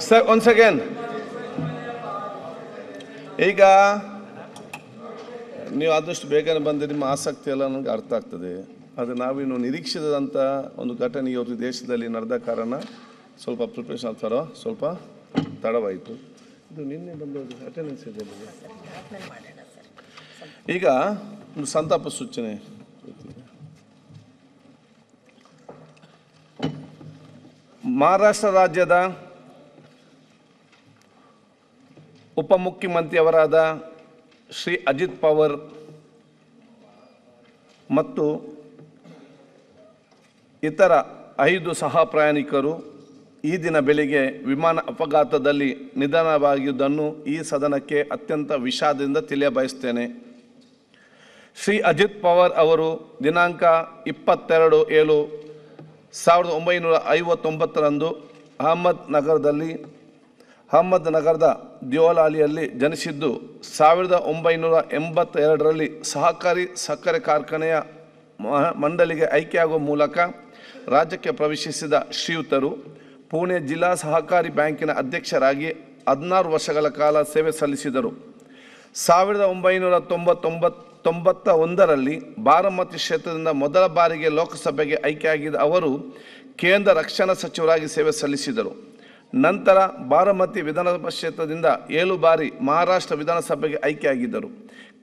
Sir one second. ಈಗ ನೀವು ಆದಷ್ಟು ಬೇಗನೆ ಬಂದರೆ ನಿಮ್ಮ ಆಸಕ್ತಿ ಎಲ್ಲ ನನಗೆ ಅರ್ಥ ಆಗ್ತದೆ. ಅದು ನಾವಿನ್ನು ನಿರೀಕ್ಷಿಸಿದಂಥ ಒಂದು ಘಟನೆ ಇವತ್ತು ದೇಶದಲ್ಲಿ ನಡೆದ ಕಾರಣ ಸ್ವಲ್ಪ ಪ್ರಿಪ್ರೇಷನ್ ಆಗ್ತಾರೋ ಸ್ವಲ್ಪ ತಡವಾಯಿತು. ಇದು ನಿನ್ನೆ ಬಂದದ್ದು ಅಟೆಂಡೆನ್ಸ್ ಇದೆ. ಈಗ ಒಂದು ಸಂತಾಪ ಸೂಚನೆ. ಮಹಾರಾಷ್ಟ್ರ ರಾಜ್ಯದ ಉಪಮುಖ್ಯಮಂತ್ರಿಯವರಾದ ಶ್ರೀ ಅಜಿತ್ ಪವಾರ್ ಮತ್ತು ಇತರ 5 ಸಹ ಪ್ರಯಾಣಿಕರು ಈ ದಿನ ಬೆಳಿಗ್ಗೆ ವಿಮಾನ ಅಪಘಾತದಲ್ಲಿ ನಿಧನವಾಗಿರುವುದನ್ನು ಈ ಸದನಕ್ಕೆ ಅತ್ಯಂತ ವಿಷಾದದಿಂದ ತಿಳಿಯಬಯಸುತ್ತೇನೆ. ಶ್ರೀ ಅಜಿತ್ ಪವಾರ್ ಅವರು ದಿನಾಂಕ 22/7/1959 ಅಹಮದ್ ನಗರದ ದಿಯೋಲಾಲಿಯಲ್ಲಿ ಜನಿಸಿದ್ದು 1982ರಲ್ಲಿ ಸಹಕಾರಿ ಸಕ್ಕರೆ ಕಾರ್ಖಾನೆಯ ಮಂಡಳಿಗೆ ಆಯ್ಕೆಯಾಗುವ ಮೂಲಕ ರಾಜ್ಯಕ್ಕೆ ಪ್ರವೇಶಿಸಿದ ಶ್ರೀಯುತರು ಪುಣೆ ಜಿಲ್ಲಾ ಸಹಕಾರಿ ಬ್ಯಾಂಕಿನ ಅಧ್ಯಕ್ಷರಾಗಿ 16 ವರ್ಷಗಳ ಕಾಲ ಸೇವೆ ಸಲ್ಲಿಸಿದರು. 1991ರಲ್ಲಿ ಬಾರಾಮತಿ ಕ್ಷೇತ್ರದಿಂದ ಮೊದಲ ಬಾರಿಗೆ ಲೋಕಸಭೆಗೆ ಆಯ್ಕೆಯಾಗಿದ್ದ ಅವರು ಕೇಂದ್ರ ರಕ್ಷಣಾ ಸಚಿವರಾಗಿ ಸೇವೆ ಸಲ್ಲಿಸಿದರು. ನಂತರ ಬಾರಾಮತಿ ವಿಧಾನಸಭಾ ಕ್ಷೇತ್ರದಿಂದ 7 ಬಾರಿ ಮಹಾರಾಷ್ಟ್ರ ವಿಧಾನಸಭೆಗೆ ಆಯ್ಕೆಯಾಗಿದ್ದರು.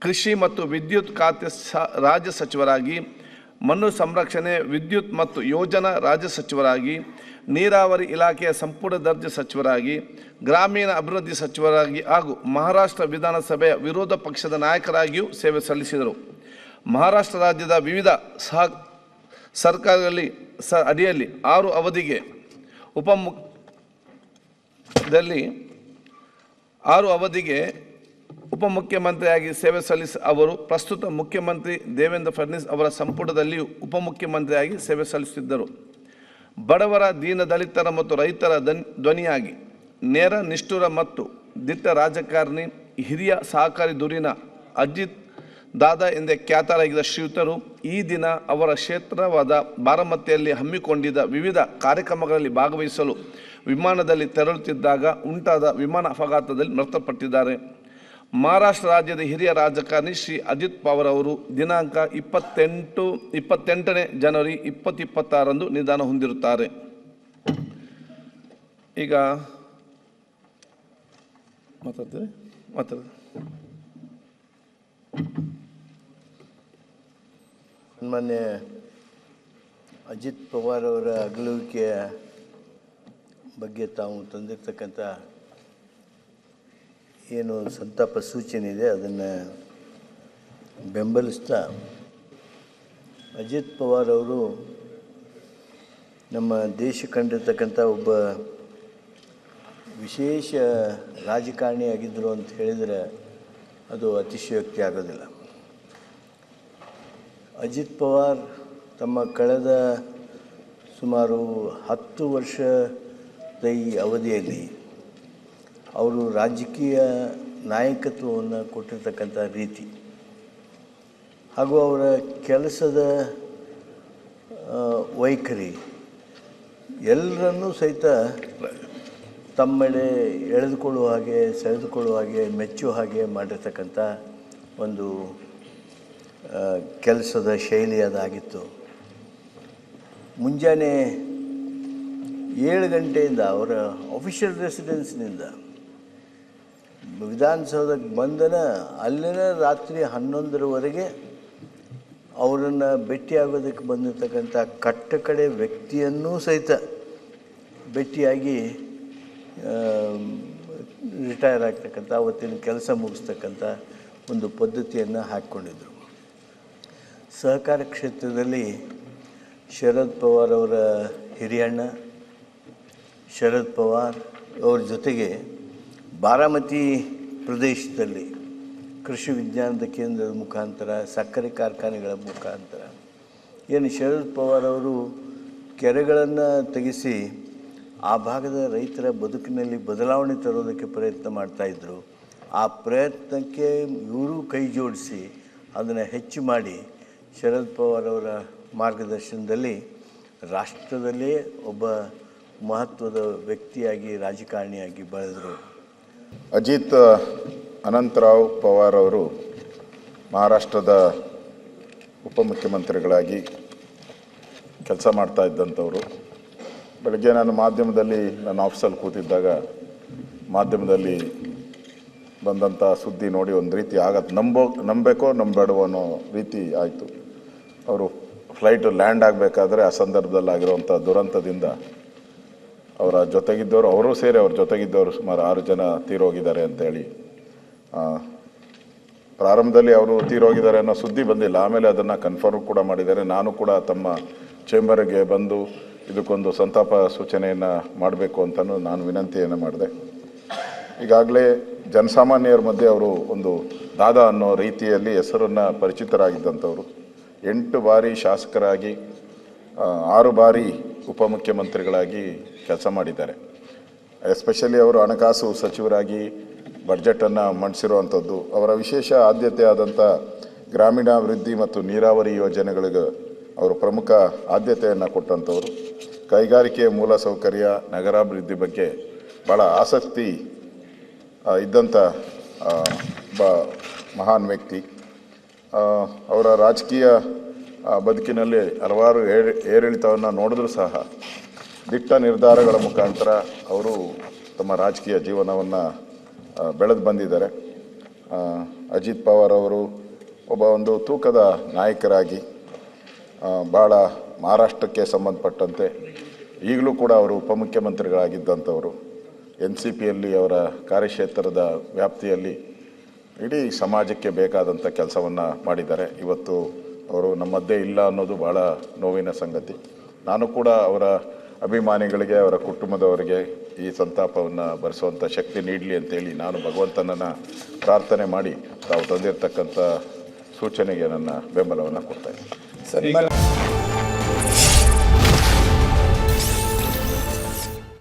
ಕೃಷಿ ಮತ್ತು ವಿದ್ಯುತ್ ಖಾತೆ ರಾಜ್ಯ ಸಚಿವರಾಗಿ, ಮಣ್ಣು ಸಂರಕ್ಷಣೆ, ವಿದ್ಯುತ್ ಮತ್ತು ಯೋಜನಾ ರಾಜ್ಯ ಸಚಿವರಾಗಿ, ನೀರಾವರಿ ಇಲಾಖೆಯ ಸಂಪುಟ ದರ್ಜೆ ಸಚಿವರಾಗಿ, ಗ್ರಾಮೀಣ ಅಭಿವೃದ್ಧಿ ಸಚಿವರಾಗಿ ಹಾಗೂ ಮಹಾರಾಷ್ಟ್ರ ವಿಧಾನಸಭೆಯ ವಿರೋಧ ಪಕ್ಷದ ನಾಯಕರಾಗಿಯೂ ಸೇವೆ ಸಲ್ಲಿಸಿದರು. ಮಹಾರಾಷ್ಟ್ರ ರಾಜ್ಯದ ವಿವಿಧ ಸರ್ಕಾರಗಳಲ್ಲಿ ಅಡಿಯಲ್ಲಿ 6 ಅವಧಿಗೆ ಉಪಮುಖ್ಯಮಂತ್ರಿಯಾಗಿ ಸೇವೆ ಸಲ್ಲಿಸಿ ಅವರು ಪ್ರಸ್ತುತ ಮುಖ್ಯಮಂತ್ರಿ ದೇವೇಂದ್ರ ಫಡ್ನವೀಸ್ ಅವರ ಸಂಪುಟದಲ್ಲಿಯೂ ಉಪಮುಖ್ಯಮಂತ್ರಿಯಾಗಿ ಸೇವೆ ಸಲ್ಲಿಸುತ್ತಿದ್ದರು. ಬಡವರ, ದೀನದಲಿತರ ಮತ್ತು ರೈತರ ಧ್ವನಿಯಾಗಿ ನೇರ, ನಿಷ್ಠುರ ಮತ್ತು ದಿಟ್ಟ ರಾಜಕಾರಣಿ, ಹಿರಿಯ ಸಹಕಾರಿ ಧುರೀಣ ಅಜಿತ್ ದಾದಾ ಎಂದೇ ಖ್ಯಾತರಾಗಿದ್ದ ಶ್ರೀಯುತರು ಈ ದಿನ ಅವರ ಕ್ಷೇತ್ರವಾದ ಬಾರಾಮತಿಯಲ್ಲಿ ಹಮ್ಮಿಕೊಂಡಿದ್ದ ವಿವಿಧ ಕಾರ್ಯಕ್ರಮಗಳಲ್ಲಿ ಭಾಗವಹಿಸಲು ವಿಮಾನದಲ್ಲಿ ತೆರಳುತ್ತಿದ್ದಾಗ ಉಂಟಾದ ವಿಮಾನ ಅಪಘಾತದಲ್ಲಿ ಮೃತಪಟ್ಟಿದ್ದಾರೆ. ಮಹಾರಾಷ್ಟ್ರ ರಾಜ್ಯದ ಹಿರಿಯ ರಾಜಕಾರಣಿ ಶ್ರೀ ಅಜಿತ್ ಪವಾರ್ ಅವರು ದಿನಾಂಕ 28 ಜನವರಿ 2026 ನಿಧನ ಹೊಂದಿರುತ್ತಾರೆ. ಈಗ ಸನ್ಮಾನ್ಯ ಅಜಿತ್ ಪವಾರ್ ಅವರ ಅಗಲುವಿಕೆಯ ಬಗ್ಗೆ ತಾವು ತಂದಿರ್ತಕ್ಕಂಥ ಏನು ಸಂತಾಪ ಸೂಚನೆ ಇದೆ ಅದನ್ನು ಬೆಂಬಲಿಸ್ತಾ, ಅಜಿತ್ ಪವಾರ್ ಅವರು ನಮ್ಮ ದೇಶ ಕಂಡಿರ್ತಕ್ಕಂಥ ಒಬ್ಬ ವಿಶೇಷ ರಾಜಕಾರಣಿಯಾಗಿದ್ದರು ಅಂತ ಹೇಳಿದರೆ ಅದು ಅತಿಶಯೋಕ್ತಿ ಆಗೋದಿಲ್ಲ. ಅಜಿತ್ ಪವಾರ್ ತಮ್ಮ ಕಳೆದ ಸುಮಾರು 10 ವರ್ಷದ ಈ ಅವಧಿಯಲ್ಲಿ ಅವರು ರಾಜಕೀಯ ನಾಯಕತ್ವವನ್ನು ಕೊಟ್ಟಿರ್ತಕ್ಕಂಥ ರೀತಿ ಹಾಗೂ ಅವರ ಕೆಲಸದ ವೈಖರಿ ಎಲ್ಲರನ್ನೂ ಸಹಿತ ತಮ್ಮೆಡೆ ಎಳೆದುಕೊಳ್ಳುವ ಹಾಗೆ, ಸೆಳೆದುಕೊಳ್ಳುವ ಹಾಗೆ, ಮೆಚ್ಚುವ ಹಾಗೆ ಮಾಡಿರ್ತಕ್ಕಂಥ ಒಂದು ಕೆಲಸದ ಶೈಲಿ ಅದಾಗಿತ್ತು. ಮುಂಜಾನೆ 7 ಗಂಟೆಯಿಂದ ಅವರ ಆಫಿಷಿಯಲ್ ರೆಸಿಡೆನ್ಸ್ನಿಂದ ವಿಧಾನಸೌಧಕ್ಕೆ ಬಂದನ ಅಲ್ಲಿನ ರಾತ್ರಿ 11ರವರೆಗೆ ಅವರನ್ನು ಭೇಟಿಯಾಗೋದಕ್ಕೆ ಬಂದಿರತಕ್ಕಂಥ ಕಟ್ಟಕಡೆ ವ್ಯಕ್ತಿಯನ್ನೂ ಸಹಿತ ಭೇಟಿಯಾಗಿ ರಿಟೈರ್ ಆಗ್ತಕ್ಕಂಥ, ಅವತ್ತಿನ ಕೆಲಸ ಮುಗಿಸ್ತಕ್ಕಂಥ ಒಂದು ಪದ್ಧತಿಯನ್ನು ಹಾಕ್ಕೊಂಡಿದ್ದರು. ಸಹಕಾರ ಕ್ಷೇತ್ರದಲ್ಲಿ ಶರದ್ ಪವಾರ್ ಅವರ ಹಿರಿಯಣ್ಣ ಶರದ್ ಪವಾರ್ ಅವ್ರ ಜೊತೆಗೆ ಬಾರಾಮತಿ ಪ್ರದೇಶದಲ್ಲಿ ಕೃಷಿ ವಿಜ್ಞಾನದ ಕೇಂದ್ರದ ಮುಖಾಂತರ, ಸಕ್ಕರೆ ಕಾರ್ಖಾನೆಗಳ ಮುಖಾಂತರ ಏನು ಶರದ್ ಪವಾರ್ ಅವರು ಕೆರೆಗಳನ್ನು ತೆಗೆಸಿ ಆ ಭಾಗದ ರೈತರ ಬದುಕಿನಲ್ಲಿ ಬದಲಾವಣೆ ತರೋದಕ್ಕೆ ಪ್ರಯತ್ನ ಮಾಡ್ತಾಯಿದ್ರು. ಆ ಪ್ರಯತ್ನಕ್ಕೆ ಇವರು ಕೈ ಜೋಡಿಸಿ ಅದನ್ನು ಹೆಚ್ಚು ಮಾಡಿ ಶರದ್ ಪವಾರ್ ಅವರ ಮಾರ್ಗದರ್ಶನದಲ್ಲಿ ರಾಷ್ಟ್ರದಲ್ಲೇ ಒಬ್ಬ ಮಹತ್ವದ ವ್ಯಕ್ತಿಯಾಗಿ ರಾಜಕಾರಣಿಯಾಗಿ ಬೆಳೆದರು. ಅಜಿತ್ ಅನಂತರಾವ್ ಪವಾರ್ ಅವರು ಮಹಾರಾಷ್ಟ್ರದ ಉಪಮುಖ್ಯಮಂತ್ರಿಗಳಾಗಿ ಕೆಲಸ ಮಾಡ್ತಾ ಇದ್ದಂಥವರು. ಬೆಳಗ್ಗೆ ನಾನು ಮಾಧ್ಯಮದಲ್ಲಿ ನನ್ನ ಆಫೀಸಲ್ಲಿ ಕೂತಿದ್ದಾಗ ಮಾಧ್ಯಮದಲ್ಲಿ ಬಂದಂಥ ಸುದ್ದಿ ನೋಡಿ ಒಂದು ರೀತಿ ನಂಬಬೇಕೋ ನಂಬೇಡವೋ ಅನ್ನೋ ರೀತಿ ಆಯಿತು. ಅವರು ಫ್ಲೈಟು ಲ್ಯಾಂಡ್ ಆಗಬೇಕಾದ್ರೆ ಆ ಸಂದರ್ಭದಲ್ಲಿ ಆಗಿರುವಂಥ ದುರಂತದಿಂದ ಅವರ ಜೊತೆಗಿದ್ದವರು, ಅವರೂ ಸೇರಿ ಅವ್ರ ಜೊತೆಗಿದ್ದವರು ಸುಮಾರು 6 ಜನ ತೀರೋಗಿದ್ದಾರೆ ಅಂತೇಳಿ ಪ್ರಾರಂಭದಲ್ಲಿ ಅವರು ತೀರೋಗಿದ್ದಾರೆ ಅನ್ನೋ ಸುದ್ದಿ ಬಂದಿಲ್ಲ. ಆಮೇಲೆ ಅದನ್ನು ಕನ್ಫರ್ಮ್ ಕೂಡ ಮಾಡಿದ್ದಾರೆ. ನಾನು ಕೂಡ ತಮ್ಮ ಚೇಂಬರ್ಗೆ ಬಂದು ಇದಕ್ಕೊಂದು ಸಂತಾಪ ಸೂಚನೆಯನ್ನು ಮಾಡಬೇಕು ಅಂತಲೂ ನಾನು ವಿನಂತಿಯನ್ನು ಮಾಡಿದೆ. ಈಗಾಗಲೇ ಜನಸಾಮಾನ್ಯರ ಮಧ್ಯೆ ಅವರು ಒಂದು ದಾದಾ ಅನ್ನೋ ರೀತಿಯಲ್ಲಿ ಹೆಸರನ್ನು ಪರಿಚಿತರಾಗಿದ್ದಂಥವರು. 8 ಬಾರಿ ಶಾಸಕರಾಗಿ 6 ಬಾರಿ ಉಪಮುಖ್ಯಮಂತ್ರಿಗಳಾಗಿ ಕೆಲಸ ಮಾಡಿದ್ದಾರೆ. ಎಸ್ಪೆಷಲಿ ಅವರು ಹಣಕಾಸು ಸಚಿವರಾಗಿ ಬಡ್ಜೆಟನ್ನು ಮಂಡಿಸಿರುವಂಥದ್ದು. ಅವರ ವಿಶೇಷ ಆದ್ಯತೆ ಆದಂಥ ಗ್ರಾಮೀಣಾಭಿವೃದ್ಧಿ ಮತ್ತು ನೀರಾವರಿ ಯೋಜನೆಗಳಿಗೆ ಅವರು ಪ್ರಮುಖ ಆದ್ಯತೆಯನ್ನು ಕೊಟ್ಟಂಥವರು. ಕೈಗಾರಿಕೆ ಮೂಲಸೌಕರ್ಯ ನಗರಾಭಿವೃದ್ಧಿ ಬಗ್ಗೆ ಭಾಳ ಆಸಕ್ತಿ ಇದ್ದಂಥ ಮಹಾನ್ ವ್ಯಕ್ತಿ. ಅವರ ರಾಜಕೀಯ ಬದುಕಿನಲ್ಲಿ ಹಲವಾರು ಏರಿಳಿತವನ್ನು ನೋಡಿದ್ರೂ ಸಹ ದಿಟ್ಟ ನಿರ್ಧಾರಗಳ ಮುಖಾಂತರ ಅವರು ತಮ್ಮ ರಾಜಕೀಯ ಜೀವನವನ್ನು ಬೆಳೆದು ಬಂದಿದ್ದಾರೆ. ಅಜಿತ್ ಪವಾರ್ ಅವರು ಒಂದು ತೂಕದ ನಾಯಕರಾಗಿ ಭಾಳ ಮಹಾರಾಷ್ಟ್ರಕ್ಕೆ ಸಂಬಂಧಪಟ್ಟಂತೆ ಈಗಲೂ ಕೂಡ ಅವರು ಉಪಮುಖ್ಯಮಂತ್ರಿಗಳಾಗಿದ್ದಂಥವರು. NCPಯಲ್ಲಿ ಅವರ ಕಾರ್ಯಕ್ಷೇತ್ರದ ವ್ಯಾಪ್ತಿಯಲ್ಲಿ ಇಡೀ ಸಮಾಜಕ್ಕೆ ಬೇಕಾದಂಥ ಕೆಲಸವನ್ನು ಮಾಡಿದ್ದಾರೆ. ಇವತ್ತು ಅವರು ನಮ್ಮದ್ದೇ ಇಲ್ಲ ಅನ್ನೋದು ಭಾಳ ನೋವಿನ ಸಂಗತಿ. ನಾನು ಕೂಡ ಅವರ ಅಭಿಮಾನಿಗಳಿಗೆ, ಅವರ ಕುಟುಂಬದವರಿಗೆ ಈ ಸಂತಾಪವನ್ನು ಭರಿಸುವಂಥ ಶಕ್ತಿ ನೀಡಲಿ ಅಂತೇಳಿ ನಾನು ಭಗವಂತನನ್ನು ಪ್ರಾರ್ಥನೆ ಮಾಡಿ ತಾವು ತಂದಿರತಕ್ಕಂಥ ಸೂಚನೆಗೆ ನನ್ನ ಬೆಂಬಲವನ್ನು ಕೊಡ್ತಾಯಿದ್ದೀನಿ.